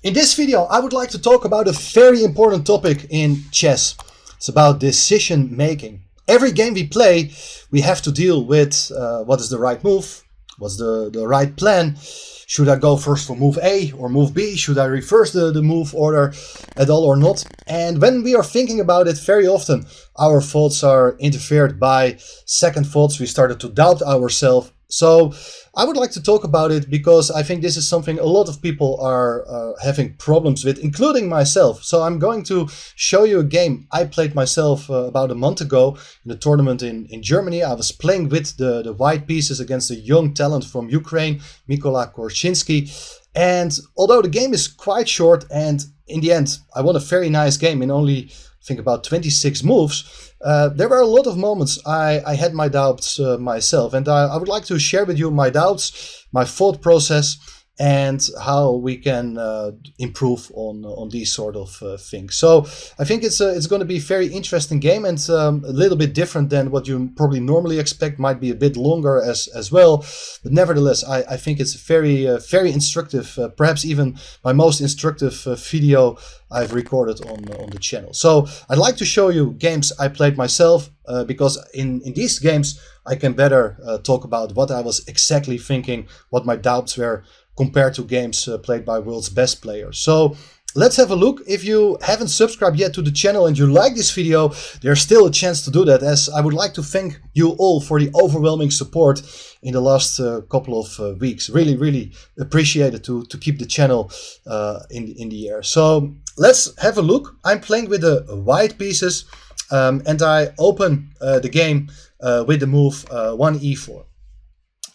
In this video, I would like to talk about a very important topic in chess. It's about decision making. Every game we play, we have to deal with what is the right move, what's the right plan. Should I go first for move A or move B? Should I reverse the move order at all or not? And when we are thinking about it, very often our thoughts are interfered by second thoughts. We started to doubt ourselves. So I would like to talk about it because I think this is something a lot of people are having problems with, including myself. So I'm going to show you a game I played myself about a month ago in a tournament in Germany. I was playing with the white pieces against a young talent from Ukraine, Mykola Korshinsky. And although the game is quite short, and in the end I won a very nice game in only, I think, about 26 moves, there were a lot of moments I had my doubts myself, and I would like to share with you my doubts, my thought process, and how we can improve on these sort of things. So I think it's going to be a very interesting game, and a little bit different than what you probably normally expect. Might be a bit longer as well, but nevertheless I think it's very instructive, perhaps even my most instructive video I've recorded on the channel. So I'd like to show you games I played myself, because in these games I can better talk about what I was exactly thinking, what my doubts were, compared to games played by world's best players. So let's have a look. If you haven't subscribed yet to the channel and you like this video, there's still a chance to do that, as I would like to thank you all for the overwhelming support in the last couple of weeks. Really appreciate it to keep the channel in the air. So let's have a look. I'm playing with the white pieces, and I open the game with the move 1e4.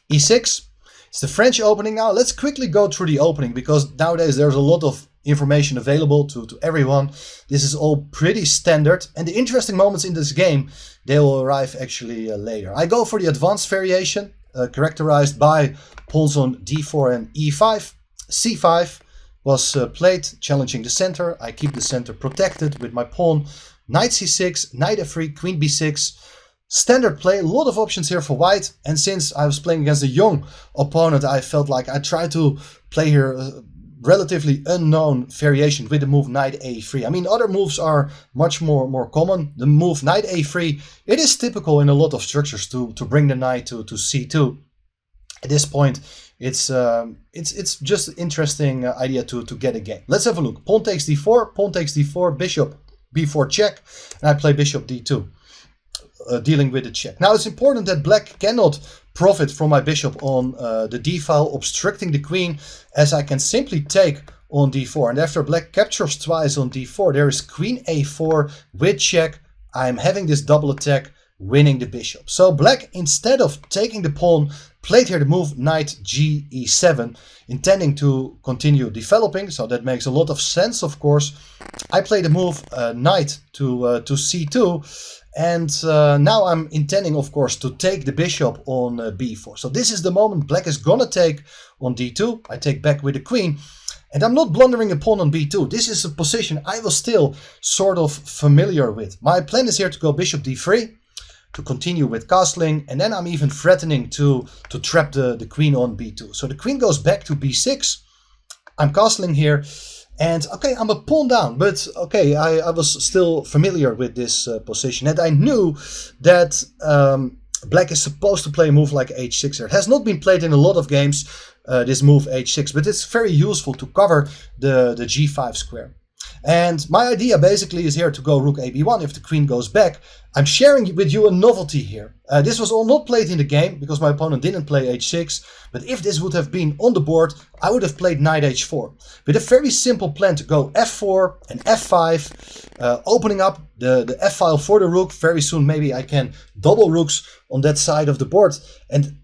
e6. It's the French opening now. Let's quickly go through the opening, because nowadays there's a lot of information available to everyone. This is all pretty standard, and the interesting moments in this game, they will arrive actually later. I go for the advanced variation, characterized by pawns on d4 and e5. c5 was played, challenging the center. I keep the center protected with my pawn. Knight c6, knight f3, queen b6. Standard play, a lot of options here for white, and since I was playing against a young opponent, I felt like I tried to play here a relatively unknown variation with the move knight a3. I mean, other moves are much more common. The move knight a3, it is typical in a lot of structures to bring the knight to c2. At this point, it's just an interesting idea to get a game. Let's have a look. Pawn takes d4, pawn takes d4, bishop b4 check, and I play bishop d2. Dealing with the check. Now it's important that black cannot profit from my bishop on the d file, obstructing the queen, as I can simply take on d4. And after black captures twice on d4, there is queen a4 with check. I'm having this double attack, winning the bishop. So black, instead of taking the pawn, played here the move knight g e7, intending to continue developing. So that makes a lot of sense, of course. I play the move knight to c2. And now I'm intending, of course, to take the bishop on b4. So this is the moment black is gonna take on d2. I take back with the queen. And I'm not blundering a pawn on b2. This is a position I was still sort of familiar with. My plan is here to go bishop d3, to continue with castling. And then I'm even threatening to trap the queen on b2. So the queen goes back to b6. I'm castling here. And okay, I'm a pawn down, but okay, I was still familiar with this position, and I knew that black is supposed to play a move like h6 here. It has not been played in a lot of games, this move h6, but it's very useful to cover the g5 square. And my idea basically is here to go rook ab1 if the queen goes back. I'm sharing with you a novelty here. This was all not played in the game because my opponent didn't play h6. But if this would have been on the board, I would have played knight h4. With a very simple plan to go f4 and f5, opening up the f file for the rook. Very soon maybe I can double rooks on that side of the board. And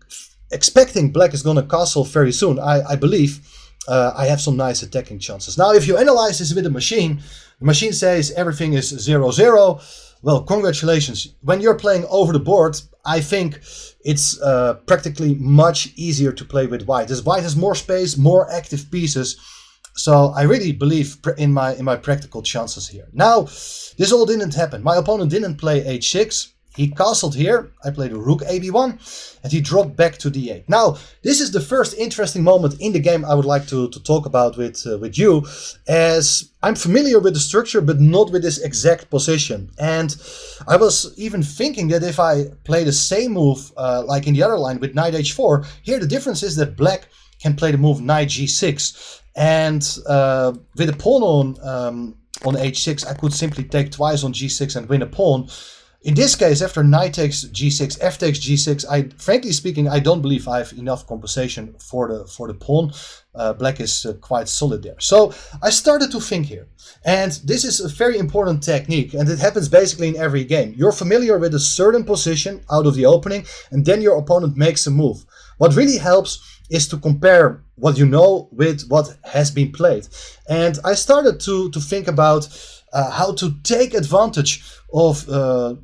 expecting black is going to castle very soon, I believe. I have some nice attacking chances. Now, if you analyze this with the machine says everything is 0-0. Well, congratulations. When you're playing over the board, I think it's practically much easier to play with white, as white has more space, more active pieces. So I really believe in my practical chances here. Now, this all didn't happen. My opponent didn't play h6. He castled here, I played a rook ab1, and he dropped back to d8. Now, this is the first interesting moment in the game I would like to talk about with you, as I'm familiar with the structure, but not with this exact position. And I was even thinking that if I play the same move like in the other line with knight h4, here the difference is that black can play the move knight g6, and with a pawn on h6, I could simply take twice on g6 and win a pawn. In this case, after knight takes g6, f takes g6, frankly speaking, I don't believe I have enough compensation for the pawn. Black is quite solid there. So I started to think here, and this is a very important technique, and it happens basically in every game. You're familiar with a certain position out of the opening, and then your opponent makes a move. What really helps is to compare what you know with what has been played. And I started to think about how to take advantage of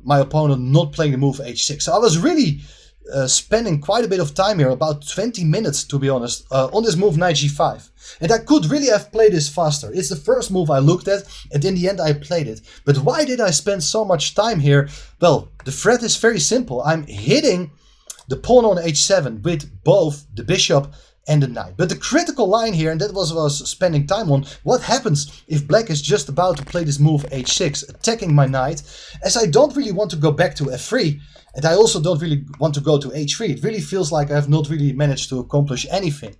my opponent not playing the move h6. So I was really spending quite a bit of time here, about 20 minutes to be honest, on this move knight g5. And I could really have played this faster. It's the first move I looked at, and in the end I played it. But why did I spend so much time here? Well, the threat is very simple. I'm hitting the pawn on h7 with both the bishop and the knight. But the critical line here, and that was what I was spending time on, what happens if black is just about to play this move h6, attacking my knight, as I don't really want to go back to f3, and I also don't really want to go to h3. It really feels like I have not really managed to accomplish anything.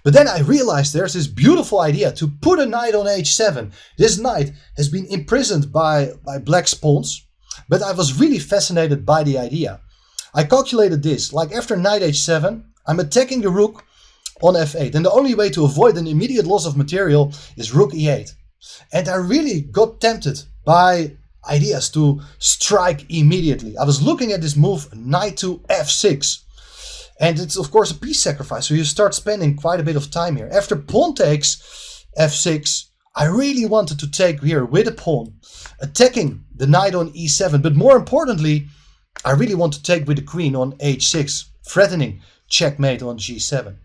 But then I realized there's this beautiful idea to put a knight on h7. This knight has been imprisoned by black's pawns, but I was really fascinated by the idea. I calculated this, like after knight h7, I'm attacking the rook on f8, and the only way to avoid an immediate loss of material is rook e8. And I really got tempted by ideas to strike immediately. I was looking at this move knight to f6, and it's of course a piece sacrifice, so you start spending quite a bit of time here. After pawn takes f6, I really wanted to take here with a pawn, attacking the knight on e7, but more importantly, I really want to take with the queen on h6, threatening checkmate on g7.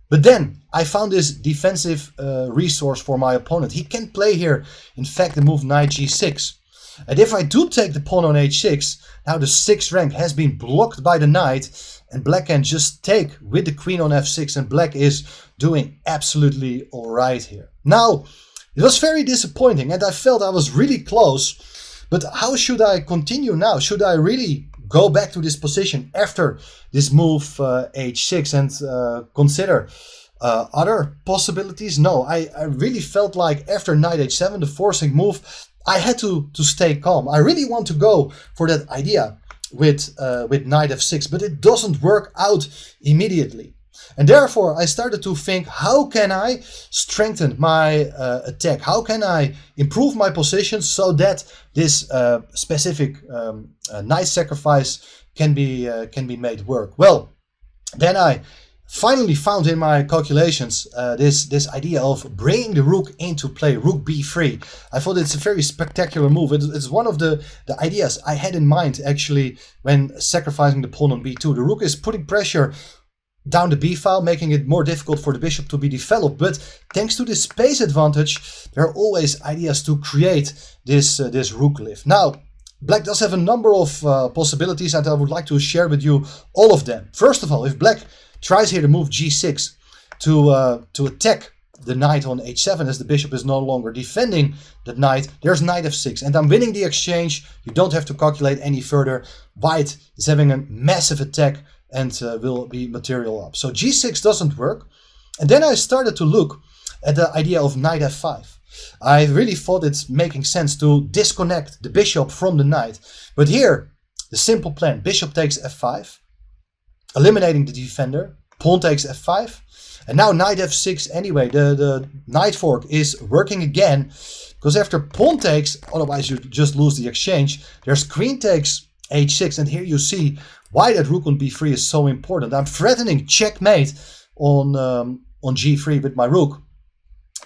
But then I found this defensive resource for my opponent. He can play here, in fact, the move knight g6. And if I do take the pawn on h6, now the 6th rank has been blocked by the knight, and black can just take with the queen on f6, and black is doing absolutely alright here. Now, it was very disappointing, and I felt I was really close. But how should I continue now? Should I really go back to this position after this move h6 and consider other possibilities? No, I really felt like after knight h7, the forcing move, I had to stay calm. I really want to go for that idea with knight f6, but it doesn't work out immediately. And therefore, I started to think, how can I strengthen my attack? How can I improve my position so that this specific knight sacrifice can be made work? Well, then I finally found in my calculations this idea of bringing the rook into play, rook b3. I thought it's a very spectacular move. It's one of the ideas I had in mind actually when sacrificing the pawn on b2. The rook is putting pressure down the b file, making it more difficult for the bishop to be developed. But thanks to this space advantage, there are always ideas to create this rook lift. Now, black does have a number of possibilities, and I would like to share with you all of them. First of all, if black tries here to move g6 to attack the knight on h7, as the bishop is no longer defending the knight, there's knight f6, and I'm winning the exchange. You don't have to calculate any further. White is having a massive attack and will be material up. So g6 doesn't work. And then I started to look at the idea of knight f5. I really thought it's making sense to disconnect the bishop from the knight. But here, the simple plan, bishop takes f5, eliminating the defender, pawn takes f5, and now knight f6 anyway. The knight fork is working again, because after pawn takes, otherwise you just lose the exchange, there's queen takes h6, and here you see why that rook on b3 is so important. I'm threatening checkmate on g3 with my rook.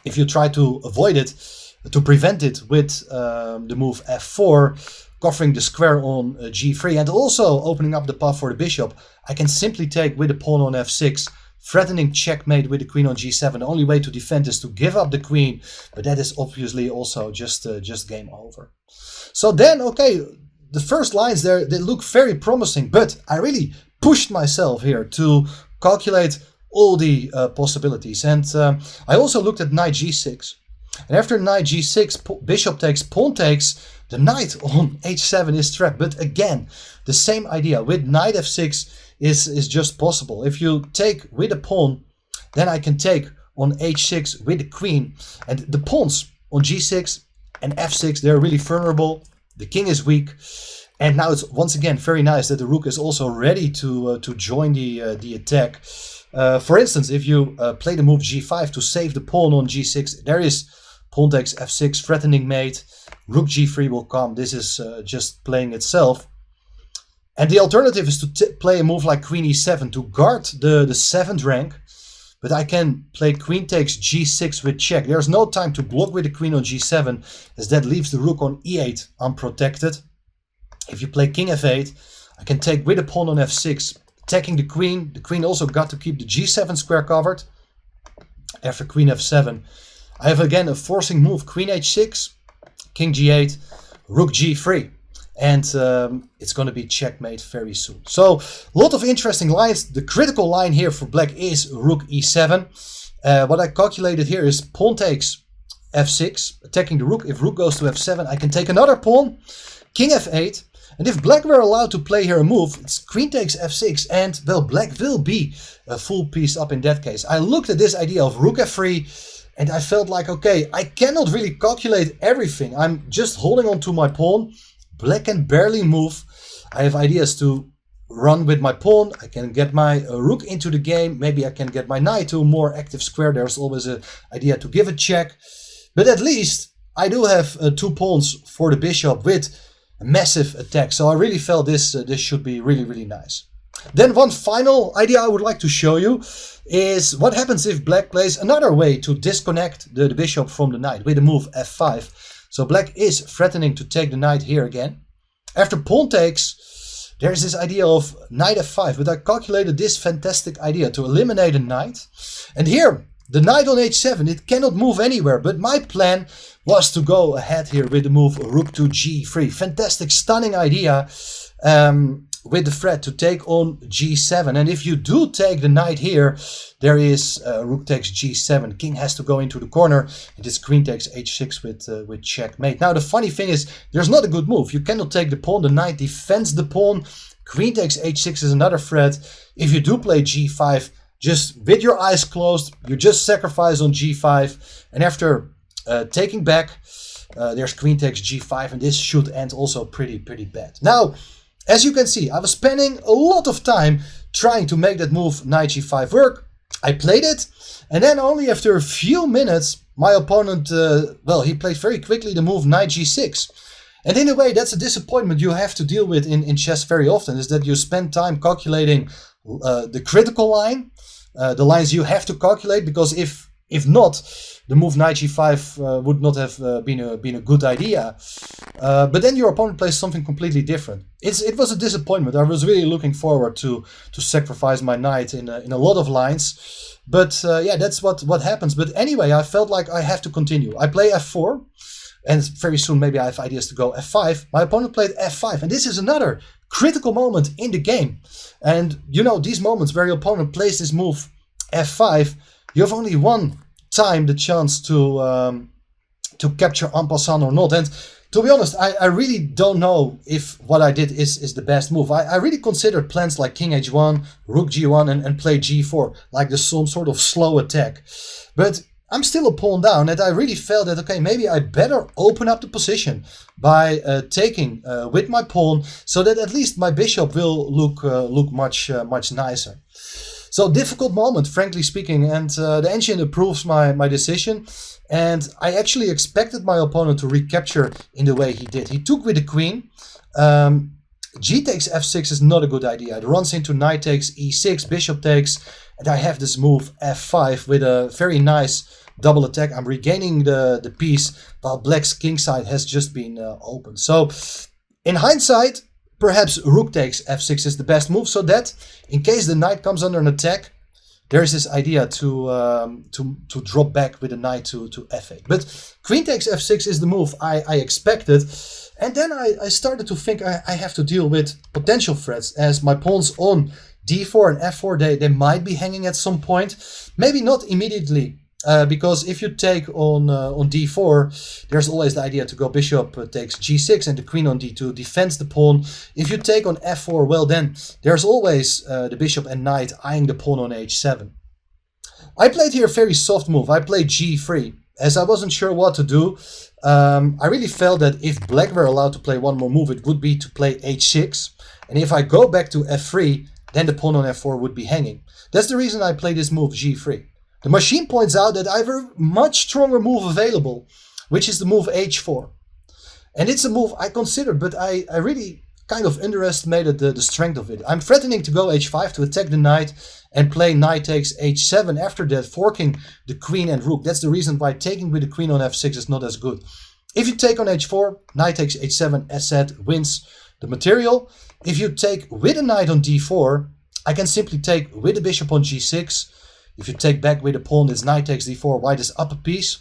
If you try to avoid it, to prevent it with the move f4, covering the square on g3, and also opening up the path for the bishop, I can simply take with the pawn on f6, threatening checkmate with the queen on g7. The only way to defend is to give up the queen, but that is obviously also just game over. So then, okay, the first lines there, they look very promising, but I really pushed myself here to calculate all the possibilities. And I also looked at knight g6. And after knight g6, bishop takes, pawn takes, the knight on h7 is trapped. But again, the same idea with knight f6 is just possible. If you take with a pawn, then I can take on h6 with the queen. And the pawns on g6 and f6, they're really vulnerable. The king is weak. And now it's once again very nice that the rook is also ready to join the attack. For instance, if you play the move g5 to save the pawn on g6, there is pawn takes f6, threatening mate, rook g3 will come. This is just playing itself. And the alternative is to play a move like queen e7 to guard the 7th rank. But I can play queen takes g6 with check. There's no time to block with the queen on g7, as that leaves the rook on e8 unprotected. If you play king f8, I can take with a pawn on f6, attacking the queen. The queen also got to keep the g7 square covered. After queen f7, I have again a forcing move, queen h6, king g8, rook g3. And it's going to be checkmate very soon. So, a lot of interesting lines. The critical line here for black is rook e7. What I calculated here is pawn takes f6, attacking the rook. If rook goes to f7, I can take another pawn, king f8. And if black were allowed to play here a move, it's queen takes f6. And, well, black will be a full piece up in that case. I looked at this idea of rook f3. And I felt like, okay, I cannot really calculate everything. I'm just holding on to my pawn. Black can barely move. I have ideas to run with my pawn. I can get my rook into the game. Maybe I can get my knight to a more active square. There's always an idea to give a check. But at least I do have 2 pawns for the bishop with a massive attack. So I really felt this should be really, really nice. Then one final idea I would like to show you is what happens if black plays another way to disconnect the bishop from the knight with the move f5. So black is threatening to take the knight here again. After pawn takes, there's this idea of knight f5, but I calculated this fantastic idea to eliminate a knight. And here, the knight on h7, it cannot move anywhere, but my plan was to go ahead here with the move rook to g3. Fantastic, stunning idea with the threat to take on g7. And if you do take the knight here, there is rook takes g7. King has to go into the corner. It is queen takes h6 with checkmate. Now the funny thing is, there's not a good move. You cannot take the pawn. The knight defends the pawn. Queen takes h6 is another threat. If you do play g5, just with your eyes closed, you just sacrifice on g5. And after taking back, there's queen takes g5, and this should end also pretty bad. Now, as you can see, I was spending a lot of time trying to make that move knight g5 work. I played it, and then only after a few minutes, my opponent, well, he played very quickly the move knight g6. And in a way, that's a disappointment you have to deal with in chess very often, is that you spend time calculating the critical line, the lines you have to calculate, because if not, the move knight g5 would not have been a good idea. But then your opponent plays something completely different. It was a disappointment. I was really looking forward to sacrifice my knight in a lot of lines. But yeah, that's what happens. But anyway, I felt like I have to continue. I play f4. And very soon maybe I have ideas to go f5. My opponent played f5. And this is another critical moment in the game. And you know, these moments where your opponent plays this move f5, you have only one time the chance to capture en passant or not. And to be honest, I really don't know if what I did is the best move. I really considered plans like king h1, rook g1 and play g4, like there's some sort of slow attack. But I'm still a pawn down, and I really felt that, okay, maybe I better open up the position by taking with my pawn, so that at least my bishop will look much nicer. So difficult moment, frankly speaking, and the engine approves my decision. And I actually expected my opponent to recapture in the way he did. He took with the queen. G takes f6 is not a good idea. It runs into knight takes e6, bishop takes, and I have this move f5 with a very nice double attack. I'm regaining the piece while black's king side has just been opened. So in hindsight, perhaps rook takes f6 is the best move, so that in case the knight comes under an attack, there is this idea to drop back with a knight to f8. But queen takes f6 is the move I expected. And then I started to think I have to deal with potential threats, as my pawns on d4 and f4, they might be hanging at some point. Maybe not immediately, because if you take on d4, there's always the idea to go bishop takes g6 and the queen on d2 defends the pawn. If you take on f4, well then, there's always the bishop and knight eyeing the pawn on h7. I played here a very soft move. I played g3, as I wasn't sure what to do. I really felt that if black were allowed to play one more move, it would be to play h6. And if I go back to f3, then the pawn on f4 would be hanging. That's the reason I play this move g3. The machine points out that I have a much stronger move available, which is the move h4. And it's a move I considered, but I really kind of underestimated the strength of it. I'm threatening to go h5 to attack the knight and play knight takes h7 after that, forking the queen and rook. That's the reason why taking with the queen on f6 is not as good. If you take on h4, knight takes h7, as said, wins the material. If you take with a knight on d4, I can simply take with the bishop on g6. If you take back with a pawn, it's knight takes d4, white is up a piece.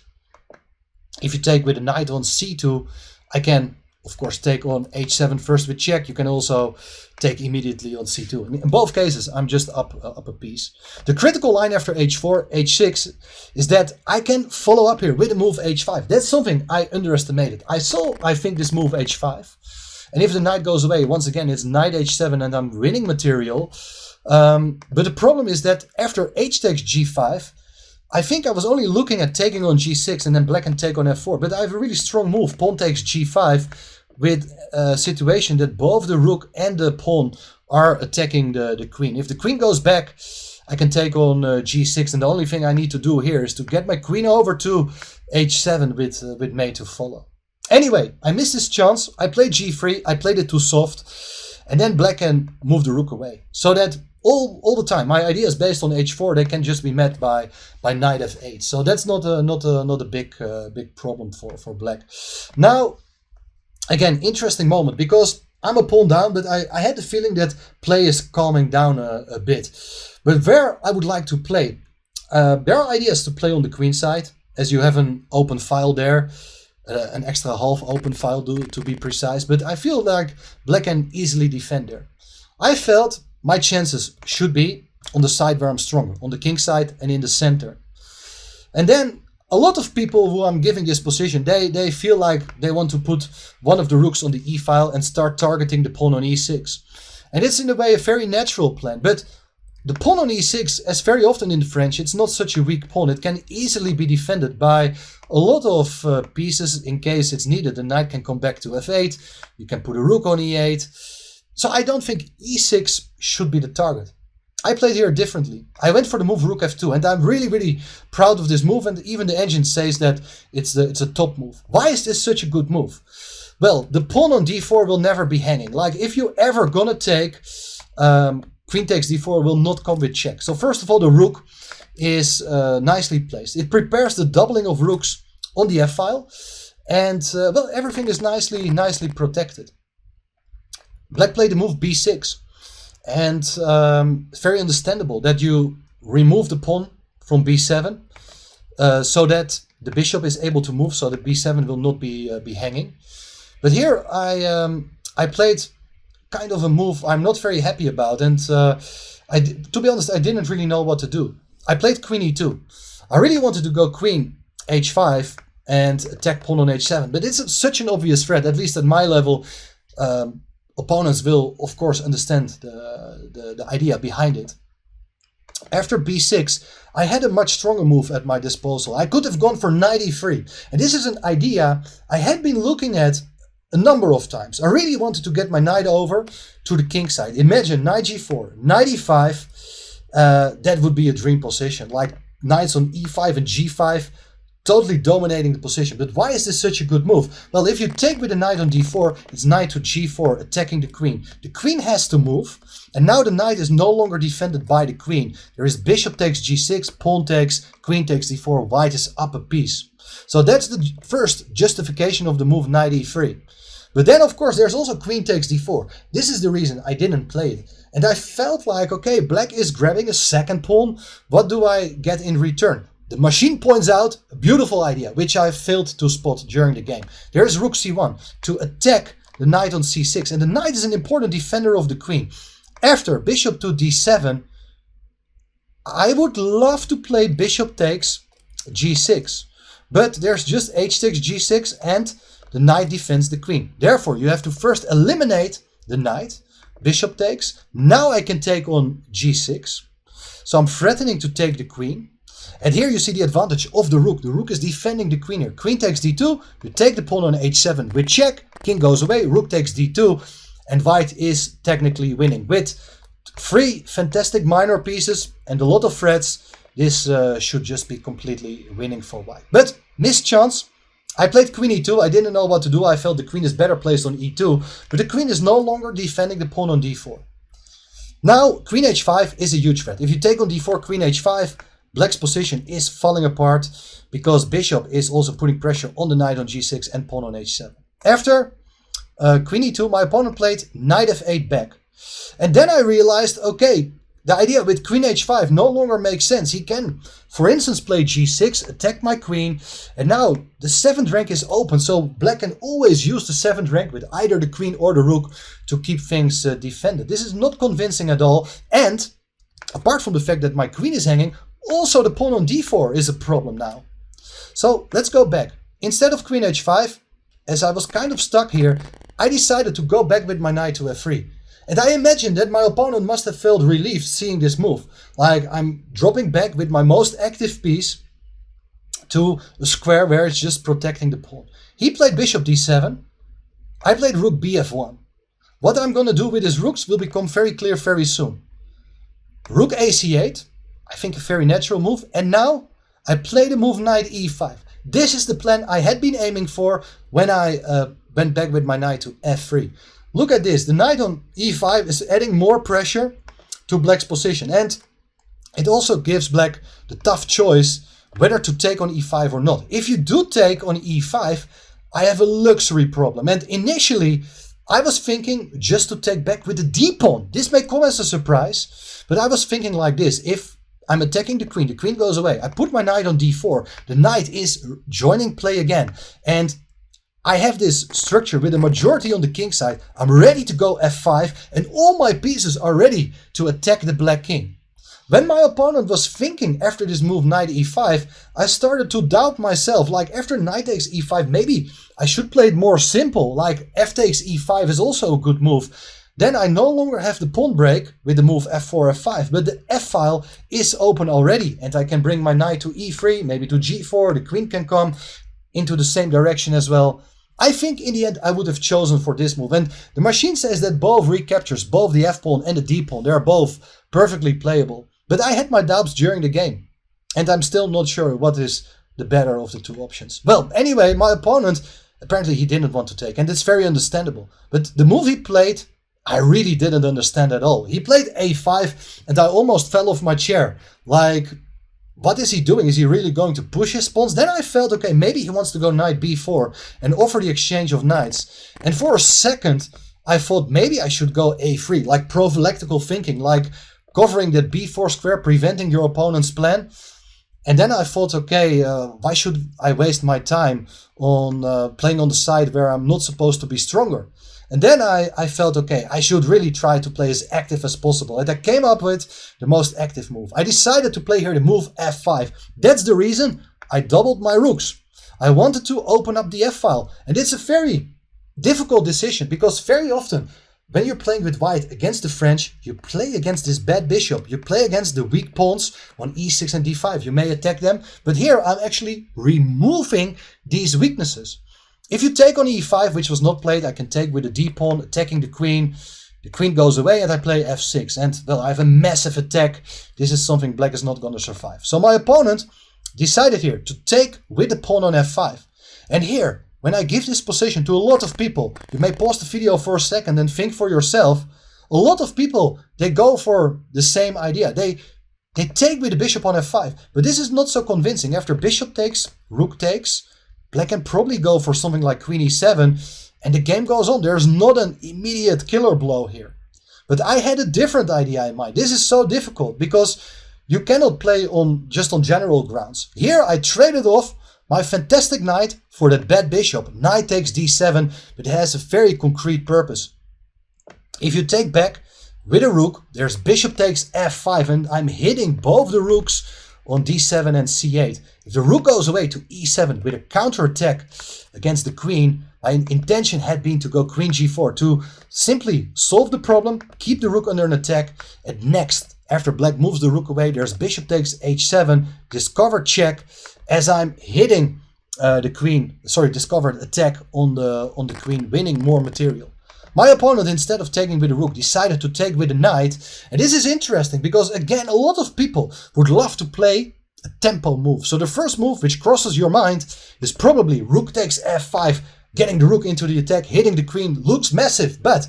If you take with a knight on c2, I can, of course, take on h7 first with check. You can also take immediately on c2. In both cases, I'm just up a piece. The critical line after h4, h6, is that I can follow up here with a move h5. That's something I underestimated. I think, this move h5. And if the knight goes away, once again, it's knight h7 and I'm winning material. But the problem is that after h takes g5, I think I was only looking at taking on g6 and then black can take on f4. But I have a really strong move, pawn takes g5, with a situation that both the rook and the pawn are attacking the queen. If the queen goes back, I can take on g6, and the only thing I need to do here is to get my queen over to h7 with mate to follow. Anyway, I missed this chance. I played g3, I played it too soft, and then black can move the rook away. So that all the time, my ideas based on h4, they can just be met by knight f8. So that's not a big problem for black. Now, again, interesting moment, because I'm a pawn down, but I had the feeling that play is calming down a bit. But where I would like to play, there are ideas to play on the queen side, as you have an open file there. An extra half open file to be precise, but I feel like black can easily defend there. I felt my chances should be on the side where I'm stronger, on the king side and in the center. And then a lot of people who I'm giving this position, they feel like they want to put one of the rooks on the e file and start targeting the pawn on e6. And it's in a way a very natural plan, but the pawn on e6, as very often in the French, it's not such a weak pawn. It can easily be defended by a lot of pieces in case it's needed. The knight can come back to f8. You can put a rook on e8. So I don't think e6 should be the target. I played here differently. I went for the move rook f2, and I'm really proud of this move. And even the engine says that it's a top move. Why is this such a good move? Well, the pawn on d4 will never be hanging. Like, if you ever gonna take queen takes d4, will not come with check. So first of all, the rook is nicely placed. It prepares the doubling of rooks on the f-file, and well, everything is nicely protected. Black played the move b6, and it's very understandable that you remove the pawn from b7 so that the bishop is able to move, so that b7 will not be hanging. But here I played kind of a move I'm not very happy about, and to be honest, I didn't really know what to do. I played queen e2. I really wanted to go queen h5 and attack pawn on h7, but it's such an obvious threat, at least at my level. Opponents will, of course, understand the idea behind it. After b6, I had a much stronger move at my disposal. I could have gone for knight e3, and this is an idea I had been looking at a number of times. I really wanted to get my knight over to the king side. Imagine knight g4, knight e5, that would be a dream position. Like knights on e5 and g5, totally dominating the position. But why is this such a good move? Well, if you take with the knight on d4, it's knight to g4, attacking the queen. The queen has to move, and now the knight is no longer defended by the queen. There is bishop takes g6, pawn takes, queen takes d4, white is up a piece. So that's the first justification of the move knight e3. But then, of course, there's also queen takes d4. This is the reason I didn't play it. And I felt like, okay, black is grabbing a second pawn. What do I get in return? The machine points out a beautiful idea, which I failed to spot during the game. There's rook c1 to attack the knight on c6. And the knight is an important defender of the queen. After bishop to d7, I would love to play bishop takes g6. But there's just h takes g6 and the knight defends the queen. Therefore, you have to first eliminate the knight. Bishop takes. Now I can take on g6. So I'm threatening to take the queen. And here you see the advantage of the rook. The rook is defending the queen here. Queen takes d2. You take the pawn on h7 with check. King goes away. Rook takes d2. And white is technically winning. With 3 fantastic minor pieces and a lot of threats, this should just be completely winning for white. But missed chance. I played queen e2. I didn't know what to do. I felt the queen is better placed on e2. But the queen is no longer defending the pawn on d4. Now, queen h5 is a huge threat. If you take on d4, queen h5, black's position is falling apart because bishop is also putting pressure on the knight on g6 and pawn on h7. After queen e2, my opponent played knight f8 back. And then I realized, okay, the idea with queen h5 no longer makes sense. He can, for instance, play g6, attack my queen, and now the 7th rank is open, so black can always use the 7th rank with either the queen or the rook to keep things defended. This is not convincing at all, and apart from the fact that my queen is hanging, also the pawn on d4 is a problem now. So let's go back. Instead of queen h5, as I was kind of stuck here, I decided to go back with my knight to f3. And I imagine that my opponent must have felt relieved seeing this move. Like, I'm dropping back with my most active piece to a square where it's just protecting the pawn. He played bishop d7. I played rook bf1. What I'm going to do with his rooks will become very clear very soon. Rook ac8. I think a very natural move. And now I play the move knight e5. This is the plan I had been aiming for when I went back with my knight to f3. Look at this, the knight on e5 is adding more pressure to black's position, and it also gives black the tough choice whether to take on e5 or not. If you do take on e5, I have a luxury problem, and initially I was thinking just to take back with the d-pawn. This may come as a surprise, but I was thinking like this: if I'm attacking the queen goes away, I put my knight on d4, the knight is joining play again, and I have this structure with a majority on the king side. I'm ready to go f5 and all my pieces are ready to attack the black king. When my opponent was thinking after this move knight e5, I started to doubt myself. Like, after knight takes e5, maybe I should play it more simple. Like, f takes e5 is also a good move. Then I no longer have the pawn break with the move f4, f5, but the f-file is open already. And I can bring my knight to e3, maybe to g4, the queen can come into the same direction as well. I think in the end I would have chosen for this move, and the machine says that both recaptures, both the f-pawn and the d-pawn, they are both perfectly playable. But I had my doubts during the game, and I'm still not sure what is the better of the two options. Well, anyway, my opponent, apparently he didn't want to take, and it's very understandable. But the move he played, I really didn't understand at all. He played a5, and I almost fell off my chair. Like, what is he doing? Is he really going to push his pawns? Then I felt, okay, maybe he wants to go knight b4 and offer the exchange of knights. And for a second, I thought maybe I should go a3, like prophylactical thinking, like covering that b4 square, preventing your opponent's plan. And then I thought, okay, why should I waste my time on playing on the side where I'm not supposed to be stronger? And then I felt, okay, I should really try to play as active as possible. And I came up with the most active move. I decided to play here the move f5. That's the reason I doubled my rooks. I wanted to open up the f-file. And it's a very difficult decision, because very often when you're playing with white against the French, you play against this bad bishop. You play against the weak pawns on e6 and d5. You may attack them. But here I'm actually removing these weaknesses. If you take on e5, which was not played, I can take with the d-pawn, attacking the queen. The queen goes away and I play f6. And, well, I have a massive attack. This is something black is not going to survive. So my opponent decided here to take with the pawn on f5. And here, when I give this position to a lot of people, you may pause the video for a second and think for yourself. A lot of people, they go for the same idea. They take with the bishop on f5. But this is not so convincing. After bishop takes, rook takes, black can probably go for something like queen e7 and the game goes on. There's not an immediate killer blow here. But I had a different idea in mind. This is so difficult because you cannot play just on general grounds. Here I traded off my fantastic knight for that bad bishop. Knight takes d7, but it has a very concrete purpose. If you take back with a rook, there's bishop takes f5, and I'm hitting both the rooks on d7 and c8. If the rook goes away to e7 with a counterattack against the queen, my intention had been to go queen g4 to simply solve the problem, keep the rook under an attack, and next, after black moves the rook away, there's bishop takes h7, discovered check, as I'm hitting discovered attack on the queen, winning more material. My opponent, instead of taking with the rook, decided to take with the knight. And this is interesting because, again, a lot of people would love to play a tempo move. So the first move which crosses your mind is probably rook takes f5, getting the rook into the attack, hitting the queen, looks massive. But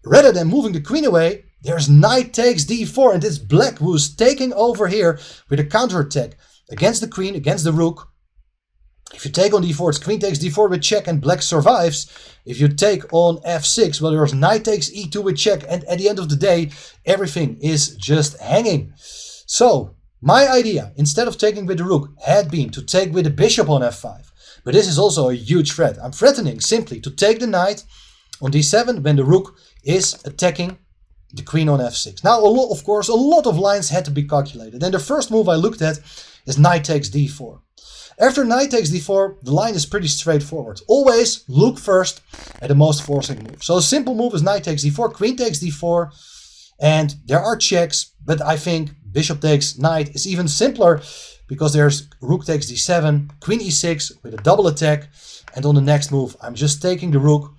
rather than moving the queen away, there's knight takes d4, and it's black who's taking over here with a counterattack against the queen, against the rook. If you take on d4, it's queen takes d4 with check and black survives. If you take on f6, well, there's knight takes e2 with check, and at the end of the day, everything is just hanging. So, my idea, instead of taking with the rook, had been to take with the bishop on f5. But this is also a huge threat. I'm threatening simply to take the knight on d7 when the rook is attacking the queen on f6. Now, of course, a lot of lines had to be calculated. And the first move I looked at is knight takes d4. After knight takes d4, the line is pretty straightforward. Always look first at the most forcing move. So a simple move is knight takes d4, queen takes d4, and there are checks, but I think bishop takes knight is even simpler because there's rook takes d7, queen e6 with a double attack, and on the next move I'm just taking the rook.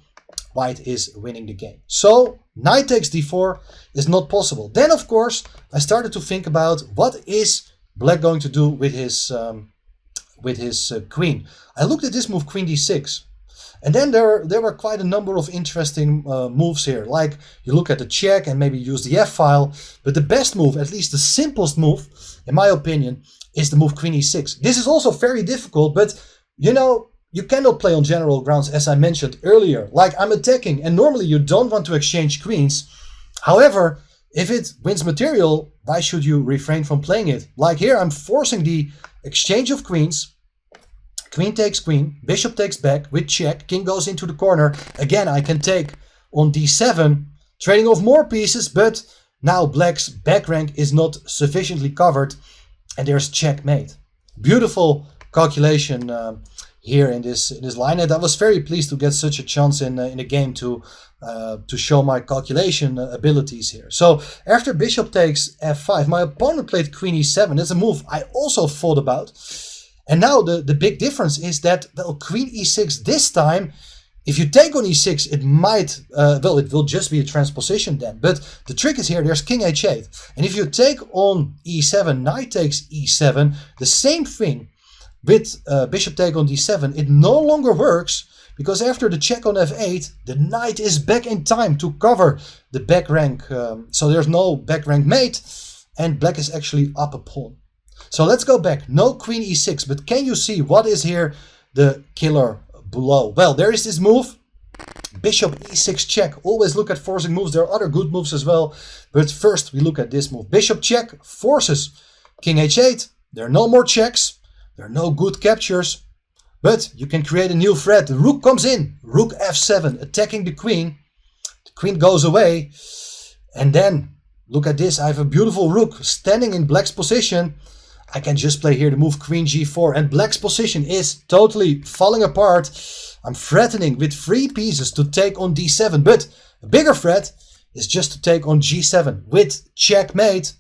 White is winning the game. So knight takes d4 is not possible. Then of course I started to think about what is black going to do with his queen. I looked at this move, queen d6, and then there were quite a number of interesting moves here. Like you look at the check and maybe use the f-file, but the best move, at least the simplest move, in my opinion, is the move queen e6. This is also very difficult, but you know, you cannot play on general grounds, as I mentioned earlier. Like I'm attacking, and normally you don't want to exchange queens. However, if it wins material, why should you refrain from playing it? Like here, I'm forcing the exchange of queens. Queen takes queen, bishop takes back with check, king goes into the corner. Again, I can take on d7, trading off more pieces, but now black's back rank is not sufficiently covered, and there's checkmate. Beautiful calculation here in this line, and I was very pleased to get such a chance in the game to show my calculation abilities here. So after bishop takes f5, my opponent played queen e7. It's a move I also thought about. And now the big difference is that, well, queen e6 this time, if you take on e6, it might, it will just be a transposition then. But the trick is here, there's king h8. And if you take on e7, knight takes e7, the same thing with bishop take on d7, it no longer works, because after the check on f8, the knight is back in time to cover the back rank. So there's no back rank mate, and black is actually up a pawn. So let's go back. No queen e6, but can you see what is here the killer blow? Well, there is this move, bishop e6 check. Always look at forcing moves. There are other good moves as well, but first we look at this move. Bishop check forces king h8. There are no more checks. There are no good captures, but you can create a new threat. The rook comes in, rook f7, attacking the queen. The queen goes away, and then look at this. I have a beautiful rook standing in black's position. I can just play here the move queen g4, and black's position is totally falling apart. I'm threatening with 3 pieces to take on d7, but a bigger threat is just to take on g7 with checkmate.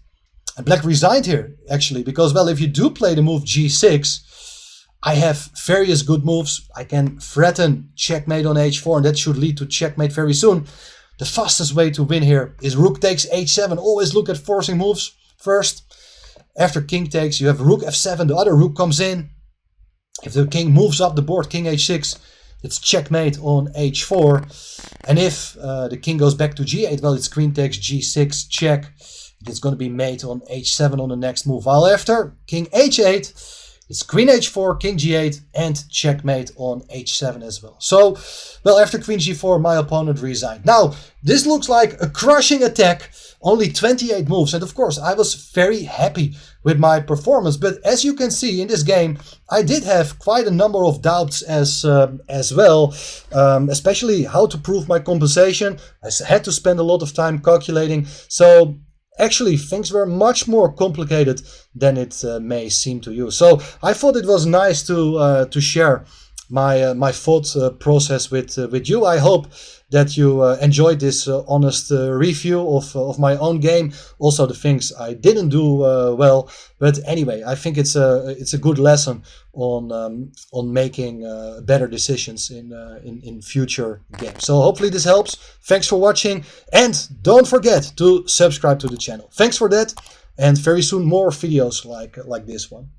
And black resigned here, actually, because, well, if you do play the move g6, I have various good moves. I can threaten checkmate on h4, and that should lead to checkmate very soon. The fastest way to win here is rook takes h7. Always look at forcing moves first. After king takes, you have rook f7. The other rook comes in. If the king moves up the board, king h6, it's checkmate on h4. And if the king goes back to g8, well, it's queen takes g6, check. It's going to be mate on h7 on the next move. While after king h8, It's queen h4, king g8, and checkmate on h7 as well. So, well, after queen g4, my opponent resigned. Now, this looks like a crushing attack, only 28 moves. And of course, I was very happy with my performance. But as you can see in this game, I did have quite a number of doubts as well, especially how to prove my compensation. I had to spend a lot of time calculating. So actually, things were much more complicated than it may seem to you. So I thought it was nice to share my thought process with you. I hope that you enjoyed this honest review of my own game. Also the things I didn't do well. But anyway, I think it's a good lesson on making better decisions in future games. So hopefully this helps. Thanks for watching, and don't forget to subscribe to the channel. Thanks for that, and very soon more videos like this one.